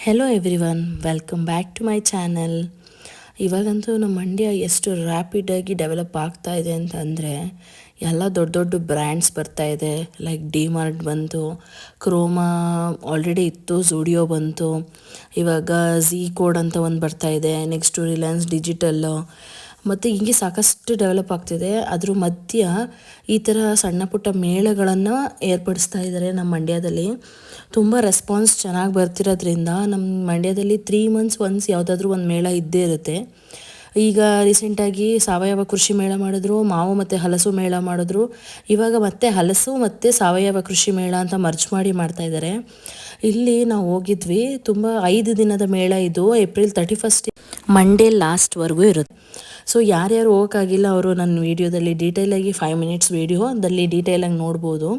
Hello everyone, welcome back to my channel. ಇವಾಗಂತೂ ನಮ್ಮ ಮಂಡ್ಯ ಎಷ್ಟು ರ್ಯಾಪಿಡಾಗಿ ಡೆವಲಪ್ ಆಗ್ತಾ ಇದೆ ಅಂತಂದರೆ ಎಲ್ಲ ದೊಡ್ಡ ದೊಡ್ಡ ಬ್ರ್ಯಾಂಡ್ಸ್ ಬರ್ತಾ ಇದೆ. ಲೈಕ್ ಡಿ-ಮಾರ್ಟ್ ಬಂತು, ಕ್ರೋಮಾ ಆಲ್ರೆಡಿ ಇತ್ತು, ಝೂಡಿಯೋ ಬಂತು, ಇವಾಗ ಝೀ ಕೋಡ್ ಅಂತ ಒಂದು ಬರ್ತಾ ಇದೆ, ನೆಕ್ಸ್ಟು ರಿಲಯನ್ಸ್ ಡಿಜಿಟಲ್ಲು, ಮತ್ತು ಹೀಗೆ ಸಾಕಷ್ಟು ಡೆವಲಪ್ ಆಗ್ತಿದೆ. ಅದ್ರ ಮಧ್ಯ ಈ ಥರ ಸಣ್ಣ ಪುಟ್ಟ ಮೇಳಗಳನ್ನು ಏರ್ಪಡಿಸ್ತಾ ಇದ್ದಾರೆ ನಮ್ಮ ಮಂಡ್ಯದಲ್ಲಿ. ತುಂಬ ರೆಸ್ಪಾನ್ಸ್ ಚೆನ್ನಾಗಿ ಬರ್ತಿರೋದ್ರಿಂದ ನಮ್ಮ ಮಂಡ್ಯದಲ್ಲಿ 3 months ಒನ್ಸ್ ಯಾವುದಾದ್ರೂ ಒಂದು ಮೇಳ ಇದ್ದೇ ಇರುತ್ತೆ. ಈಗ ರೀಸೆಂಟಾಗಿ ಸಾವಯವ ಕೃಷಿ ಮೇಳ ಮಾಡಿದ್ರು, ಮಾವು ಮತ್ತು ಹಲಸು ಮೇಳ ಮಾಡಿದ್ರು. ಇವಾಗ ಮತ್ತೆ ಹಲಸು ಮತ್ತು ಸಾವಯವ ಕೃಷಿ ಮೇಳ ಅಂತ ಮರ್ಜ್ ಮಾಡಿ ಮಾಡ್ತಾಯಿದ್ದಾರೆ. ಇಲ್ಲಿ ನಾವು ಹೋಗಿದ್ವಿ, ತುಂಬ 5 ದಿನದ ಮೇಳ ಇದು. ಏಪ್ರಿಲ್ 31 ಮಂಡೇ ಲಾಸ್ಟ್ವರೆಗೂ ಇರುತ್ತೆ. ಸೊ ಯಾರ್ಯಾರು ಹೋಗೋಕ್ಕಾಗಿಲ್ಲ ಅವರು ನನ್ನ ವೀಡಿಯೋದಲ್ಲಿ ಡೀಟೇಲಾಗಿ 5 minutes ವೀಡಿಯೋದಲ್ಲಿ ಡೀಟೇಲಾಗಿ ನೋಡ್ಬೋದು.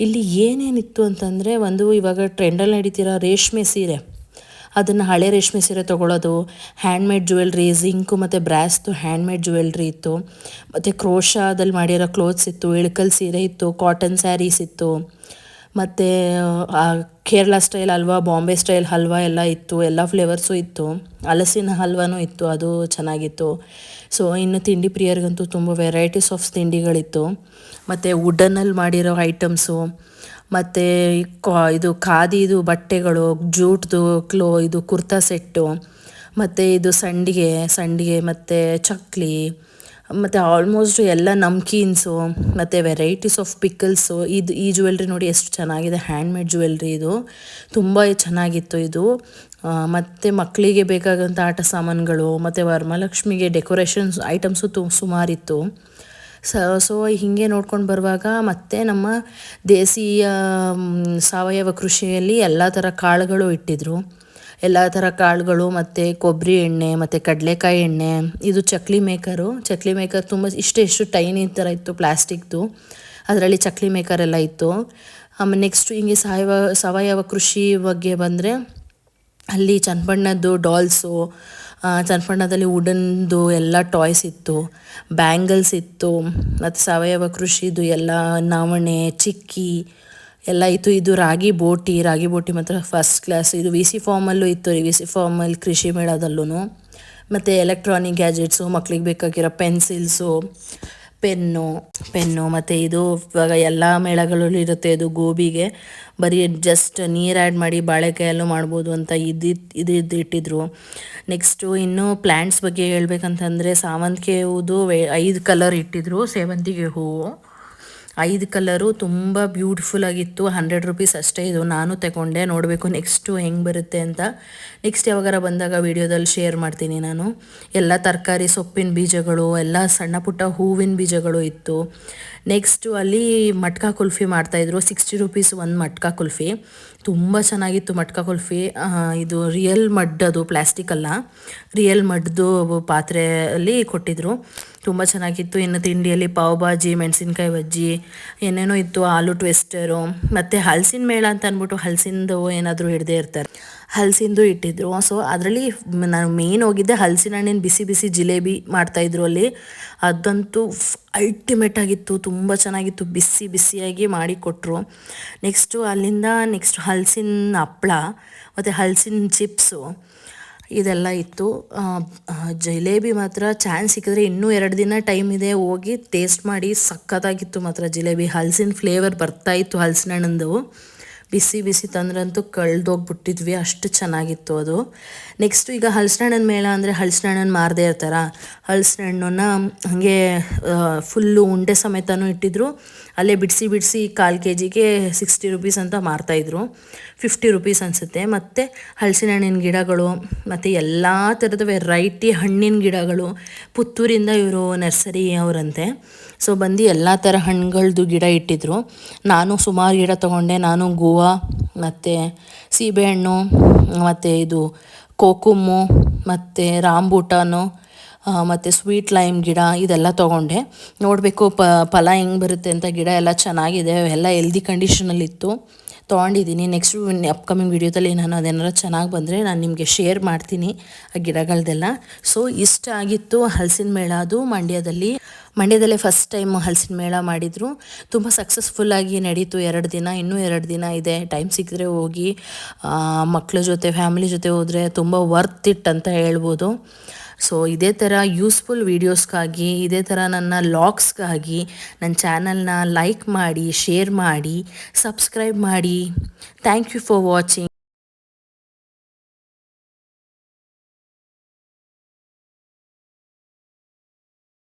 ಇಲ್ಲಿ ಏನೇನಿತ್ತು ಅಂತಂದರೆ, ಒಂದು ಇವಾಗ ಟ್ರೆಂಡಲ್ಲಿ ನಡೀತಿರೋ ರೇಷ್ಮೆ ಸೀರೆ, ಅದನ್ನು ಹಳೆ ರೇಷ್ಮೆ ಸೀರೆ ತೊಗೊಳ್ಳೋದು, ಹ್ಯಾಂಡ್ಮೇಡ್ ಜ್ಯುವೆಲ್ರಿ, ಜಿಂಕು ಮತ್ತು ಬ್ರಾಸ್ದು ಹ್ಯಾಂಡ್ಮೇಡ್ ಜ್ಯುವೆಲ್ರಿ ಇತ್ತು, ಮತ್ತು ಕ್ರೋಶಾದಲ್ಲಿ ಮಾಡಿರೋ ಕ್ಲೋತ್ಸ್ ಇತ್ತು, ಇಳಕಲ್ ಸೀರೆ ಇತ್ತು, ಕಾಟನ್ ಸ್ಯಾರೀಸ್ ಇತ್ತು, ಮತ್ತು ಕೇರಳ ಸ್ಟೈಲ್ ಹಲ್ವಾ, ಬಾಂಬೆ ಸ್ಟೈಲ್ ಹಲ್ವಾ ಎಲ್ಲ ಇತ್ತು, ಎಲ್ಲ ಫ್ಲೇವರ್ಸು ಇತ್ತು, ಹಲಸಿನ ಹಲ್ವಾನೂ ಇತ್ತು, ಅದು ಚೆನ್ನಾಗಿತ್ತು. ಸೊ ಇನ್ನು ತಿಂಡಿ ಪ್ರಿಯರಿಗಂತೂ ತುಂಬ ವೆರೈಟೀಸ್ ಆಫ್ ತಿಂಡಿಗಳಿತ್ತು. ಮತ್ತು ವುಡನ್ನಲ್ಲಿ ಮಾಡಿರೋ ಐಟಮ್ಸು, ಮತ್ತು ಇದು ಖಾದಿದು ಬಟ್ಟೆಗಳು, ಜೂಟ್ದು ಇದು ಕುರ್ತಾ ಸೆಟ್ಟು, ಮತ್ತು ಇದು ಸಂಡಿಗೆ ಮತ್ತು ಚಕ್ಲಿ, ಮತ್ತು ಆಲ್ಮೋಸ್ಟ್ ಎಲ್ಲ ನಮ್ಕೀನ್ಸು, ಮತ್ತು ವೆರೈಟೀಸ್ ಆಫ್ ಪಿಕಲ್ಸು. ಈ ಜ್ಯುವೆಲ್ರಿ ನೋಡಿ ಎಷ್ಟು ಚೆನ್ನಾಗಿದೆ, ಹ್ಯಾಂಡ್ಮೇಡ್ ಜ್ಯುವೆಲ್ರಿ ಇದು, ತುಂಬ ಚೆನ್ನಾಗಿತ್ತು ಇದು. ಮತ್ತು ಮಕ್ಕಳಿಗೆ ಬೇಕಾದಂಥ ಆಟ ಸಾಮಾನುಗಳು, ಮತ್ತು ವರಮಹಾಲಕ್ಷ್ಮಿಗೆ ಡೆಕೋರೇಷನ್ಸ್ ಐಟಮ್ಸು ಸುಮಾರಿತ್ತು. ಸೊ ಹೀಗೆ ನೋಡ್ಕೊಂಡು ಬರುವಾಗ ಮತ್ತೆ ನಮ್ಮ ದೇಶೀಯ ಸಾವಯವ ಕೃಷಿಯಲ್ಲಿ ಎಲ್ಲ ಥರ ಕಾಳುಗಳು ಇಟ್ಟಿದ್ರು. ಎಲ್ಲ ಥರ ಕಾಳುಗಳು, ಮತ್ತು ಕೊಬ್ಬರಿ ಎಣ್ಣೆ, ಮತ್ತು ಕಡಲೆಕಾಯಿ ಎಣ್ಣೆ. ಇದು ಚಕ್ಲಿ ಮೇಕರ್ ತುಂಬ ಇಷ್ಟು ಟೈನಿ ಥರ ಇತ್ತು, ಪ್ಲಾಸ್ಟಿಕ್ದು. ಅದರಲ್ಲಿ ಚಕ್ಲಿ ಮೇಕರ್ ಎಲ್ಲ ಇತ್ತು. ಆಮೇಲೆ ನೆಕ್ಸ್ಟು ಹಿಂಗೆ ಸಾವಯವ ಕೃಷಿ ಬಗ್ಗೆ ಬಂದರೆ, ಅಲ್ಲಿ ಚನ್ನಪಣ್ಣದ್ದು ಡಾಲ್ಸು, ಚನ್ನಪಣ್ಣದಲ್ಲಿ ವುಡನ್ದು ಎಲ್ಲ ಟಾಯ್ಸ್ ಇತ್ತು, ಬ್ಯಾಂಗಲ್ಸ್ ಇತ್ತು, ಮತ್ತು ಸಾವಯವ ಕೃಷಿದು ಎಲ್ಲ ನವಣೆ, ಚಿಕ್ಕಿ ಎಲ್ಲ ಇತ್ತು. ಇದು ರಾಗಿ ಬೋಟಿ ಮಾತ್ರ ಫಸ್ಟ್ ಕ್ಲಾಸ್. ಇದು ವಿ.ಸಿ ಫಾರ್ಮಲ್ಲೂ ಇತ್ತು, ವಿ.ಸಿ ಫಾರ್ಮಲ್ಲಿ ಕೃಷಿ ಮೇಳದಲ್ಲೂ. ಮತ್ತು ಎಲೆಕ್ಟ್ರಾನಿಕ್ ಗ್ಯಾಜೆಟ್ಸು, ಮಕ್ಳಿಗೆ ಬೇಕಾಗಿರೋ ಪೆನ್ಸಿಲ್ಸು, ಪೆನ್ನು, ಮತ್ತು ಇದು ಇವಾಗ ಎಲ್ಲ ಮೇಳಗಳಲ್ಲಿ ಇರುತ್ತೆ, ಇದು ಗೋಬಿಗೆ ಬರೀ ಜಸ್ಟ್ ನೀರು ಆ್ಯಡ್ ಮಾಡಿ ಬಾಳೆಕಾಯಲ್ಲೂ ಮಾಡ್ಬೋದು ಅಂತ ಇದು ಇಟ್ಟಿದ್ರು. ನೆಕ್ಸ್ಟು ಇನ್ನು ಪ್ಲ್ಯಾಂಟ್ಸ್ ಬಗ್ಗೆ ಹೇಳ್ಬೇಕಂತಂದರೆ, ಸಾವಂತಿಗೆ ಹೂದು 5 ಕಲರ್ ಇಟ್ಟಿದ್ರು. ಸೇವಂತಿಗೆ ಹೂವು 5 ಕಲರು ತುಂಬ ಬ್ಯೂಟಿಫುಲ್ಲಾಗಿತ್ತು. 100 rupees ಅಷ್ಟೇ ಇದು. ನಾನು ತಗೊಂಡೆ, ನೋಡಬೇಕು ನೆಕ್ಸ್ಟು ಹೆಂಗೆ ಬರುತ್ತೆ ಅಂತ. ನೆಕ್ಸ್ಟ್ ಯಾವಾಗಾರ ಬಂದಾಗ ವೀಡಿಯೋದಲ್ಲಿ ಶೇರ್ ಮಾಡ್ತೀನಿ ನಾನು. ಎಲ್ಲ ತರಕಾರಿ ಸೊಪ್ಪಿನ ಬೀಜಗಳು, ಎಲ್ಲ ಸಣ್ಣ ಪುಟ್ಟ ಹೂವಿನ ಬೀಜಗಳು ಇತ್ತು. ನೆಕ್ಸ್ಟು ಅಲ್ಲಿ ಮಟ್ಕಾ ಕುಲ್ಫಿ ಮಾಡ್ತಾಯಿದ್ರು. 60 rupees ಒಂದು ಮಟ್ಕಾ ಕುಲ್ಫಿ. ತುಂಬ ಚೆನ್ನಾಗಿತ್ತು ಮಟ್ಕಾ ಕುಲ್ಫಿ. ಇದು ರಿಯಲ್ ಮಡ್, ಅದು ಪ್ಲಾಸ್ಟಿಕ್ ಅಲ್ಲ, ರಿಯಲ್ ಮಡ್ದು ಪಾತ್ರೆಯಲ್ಲಿ ಕೊಟ್ಟಿದ್ರು. ತುಂಬ ಚೆನ್ನಾಗಿತ್ತು. ಇನ್ನು ತಿಂಡಿಯಲ್ಲಿ ಪಾವ್ ಭಾಜಿ, ಮೆಣಸಿನ್ಕಾಯಿ ಬಜ್ಜಿ, ಏನೇನೋ ಇತ್ತು, ಆಲೂ ಟ್ವಿಸ್ಟರು, ಮತ್ತು ಹಲಸಿನ ಮೇಳ ಅಂತ ಅಂದ್ಬಿಟ್ಟು ಹಲಸಿಂದು ಏನಾದರೂ ಹಿಡ್ದೇ ಇರ್ತಾರೆ, ಹಲಸಿಂದು ಇಟ್ಟಿದ್ರು. ಸೊ ಅದರಲ್ಲಿ ನಾನು ಮೇನ್ ಹೋಗಿದ್ದೆ ಹಲಸಿನ ಹಣ್ಣಿನ ಬಿಸಿ ಜಿಲೇಬಿ ಮಾಡ್ತಾಯಿದ್ರು ಅಲ್ಲಿ. ಅದಂತೂ ಅಲ್ಟಿಮೇಟ್ ಆಗಿತ್ತು, ತುಂಬ ಚೆನ್ನಾಗಿತ್ತು, ಬಿಸಿಯಾಗಿ ಮಾಡಿ ಕೊಟ್ಟರು. ನೆಕ್ಸ್ಟು ಅಲ್ಲಿಂದ ಹಲಸಿನ ಹಪ್ಪಳ ಮತ್ತು ಹಲಸಿನ ಚಿಪ್ಸು ಇದೆಲ್ಲ ಇತ್ತು. ಜಿಲೇಬಿ ಮಾತ್ರ ಚಾನ್ಸ್ ಸಿಕ್ಕಿದ್ರೆ ಇನ್ನೂ 2 ದಿನ ಟೈಮ್ ಇದೆ, ಹೋಗಿ ಟೇಸ್ಟ್ ಮಾಡಿ. ಸಖತ್ತಾಗಿತ್ತು ಮಾತ್ರ ಜಿಲೇಬಿ. ಹಲಸಿನ ಫ್ಲೇವರ್ ಬರ್ತಾಯಿತ್ತು ಹಲಸಿನ ಹಣ್ಣಂದು. ಬಿಸಿ ತಂದ್ರಂತೂ ಕಳೆದೋಗ್ಬಿಟ್ಟಿದ್ವಿ, ಅಷ್ಟು ಚೆನ್ನಾಗಿತ್ತು ಅದು. ನೆಕ್ಸ್ಟು ಈಗ ಹಲಸಿನ ಹಣ್ಣಿನ ಮೇಳ ಅಂದರೆ ಹಲಸಿನ ಹಣ್ಣನ್ನು ಮಾರದೇ ಇರ್ತಾರ, ಹಲಸಿನ ಹಣ್ಣನ್ನು ಹಾಗೆ ಫುಲ್ಲು ಉಂಡೆ ಸಮೇತನೂ ಇಟ್ಟಿದ್ರು. ಅಲ್ಲೇ ಬಿಡಿಸಿ 1/4 kgಗೆ 60 rupees ಅಂತ ಮಾರ್ತಾಯಿದ್ರು, 50 rupees ಅನಿಸುತ್ತೆ. ಮತ್ತು ಹಲಸಿನ ಹಣ್ಣಿನ ಗಿಡಗಳು, ಮತ್ತು ಎಲ್ಲ ಥರದ ವೆರೈಟಿ ಹಣ್ಣಿನ ಗಿಡಗಳು. ಪುತ್ತೂರಿಂದ ಇವರು ನರ್ಸರಿ ಅವರಂತೆ. ಸೊ ಬಂದು ಎಲ್ಲ ಥರ ಹಣ್ಣುಗಳದ್ದು ಗಿಡ ಇಟ್ಟಿದ್ರು. ನಾನು ಸುಮಾರು ಗಿಡ ತೊಗೊಂಡೆ. ನಾನು ಗೋವಾ, ಮತ್ತು ಸೀಬೆಹಣ್ಣು, ಮತ್ತು ಇದು ಕೋಕುಮ್ಮು, ಮತ್ತು ರಾಂಬೂಟಾನು, ಮತ್ತು ಸ್ವೀಟ್ ಲೈಮ್ ಗಿಡ ಇದೆಲ್ಲ ತೊಗೊಂಡೆ. ನೋಡಬೇಕು ಫಲ ಹೆಂಗೆ ಬರುತ್ತೆ ಅಂತ. ಗಿಡ ಎಲ್ಲ ಚೆನ್ನಾಗಿದೆ, ಎಲ್ಲ ಹೆಲ್ದಿ ಕಂಡೀಷನಲ್ಲಿತ್ತು, ತೊಗೊಂಡಿದ್ದೀನಿ. ನೆಕ್ಸ್ಟ್ ಅಪ್ಕಮಿಂಗ್ ವೀಡಿಯೋದಲ್ಲಿ ನಾನು ಅದೇನಾರು ಚೆನ್ನಾಗಿ ಬಂದರೆ ನಾನು ನಿಮಗೆ ಶೇರ್ ಮಾಡ್ತೀನಿ ಆ ಗಿಡಗಳದೆಲ್ಲ. ಸೊ ಇಷ್ಟ ಆಗಿತ್ತು ಹಲಸಿನ ಮೇಳ ಅದು ಮಂಡ್ಯದಲ್ಲೇ ಫಸ್ಟ್ ಟೈಮ್ ಹಲಸಿನ ಮೇಳ ಮಾಡಿದರು. ತುಂಬ ಸಕ್ಸಸ್ಫುಲ್ಲಾಗಿ ನಡೀತು 2 ದಿನ. ಇನ್ನೂ 2 ದಿನ ಇದೆ. ಟೈಮ್ ಸಿಕ್ಕಿದ್ರೆ ಹೋಗಿ ಮಕ್ಕಳ ಜೊತೆ ಫ್ಯಾಮಿಲಿ ಜೊತೆ ಹೋದರೆ ತುಂಬ ವರ್ತ್ ಇಟ್ ಅಂತ ಹೇಳ್ಬೋದು. ಸೊ ಇದೇ ಥರ ಯೂಸ್ಫುಲ್ ವೀಡಿಯೋಸ್ಗಾಗಿ, ಇದೇ ಥರ ನನ್ನ ಲಾಗ್ಸ್ಗಾಗಿ ನನ್ನ ಚಾನಲ್ನ ಲೈಕ್ ಮಾಡಿ, ಶೇರ್ ಮಾಡಿ, ಸಬ್ಸ್ಕ್ರೈಬ್ ಮಾಡಿ. Thank you for watching.